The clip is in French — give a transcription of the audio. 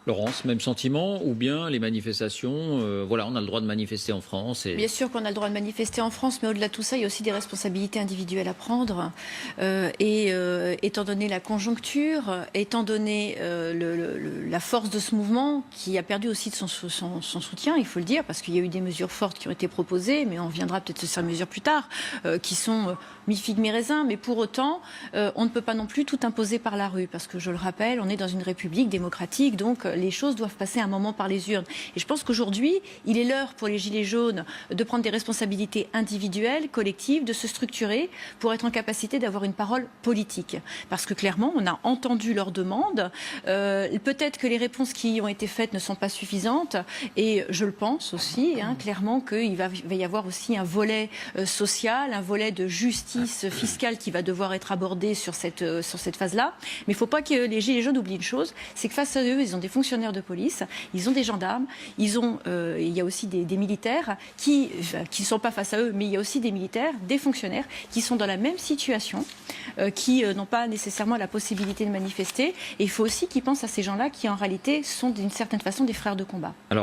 Laurence, même sentiment, ou bien les manifestations, voilà, on a le droit de manifester en France. Bien sûr qu'on a le droit de manifester en France, mais au-delà de tout ça, il y a aussi des responsabilités individuelles à prendre. Étant donné la conjoncture, étant donné la force de ce mouvement, qui a perdu aussi de son soutien, il faut le dire, parce qu'il y a eu des mesures fortes qui ont été proposées, mais on viendra peut-être sur ces mesures plus tard, qui sont mi-figue, mi-raisin, mais pour autant, on ne peut pas non plus tout imposer par la rue, parce que je le rappelle, on est dans une république démocratique, donc les choses doivent passer un moment par les urnes. Et je pense qu'aujourd'hui, il est l'heure pour les Gilets jaunes de prendre des responsabilités individuelles, collectives, de se structurer pour être en capacité d'avoir une parole politique. Parce que clairement, on a entendu leurs demandes. Peut-être que les réponses qui ont été faites ne sont pas suffisantes. Et je le pense aussi, clairement, qu'il va y avoir aussi un volet social, un volet de justice fiscale qui va devoir être abordé sur cette phase-là. Mais il ne faut pas que les Gilets jaunes oublient une chose, c'est que face à eux, ils ont des fonctionnaires de police, ils ont des gendarmes, il y a aussi des militaires qui ne sont pas face à eux, mais il y a aussi des militaires, des fonctionnaires qui sont dans la même situation, qui n'ont pas nécessairement la possibilité de manifester. Et il faut aussi qu'ils pensent à ces gens-là qui, en réalité, sont d'une certaine façon des frères de combat. Alors,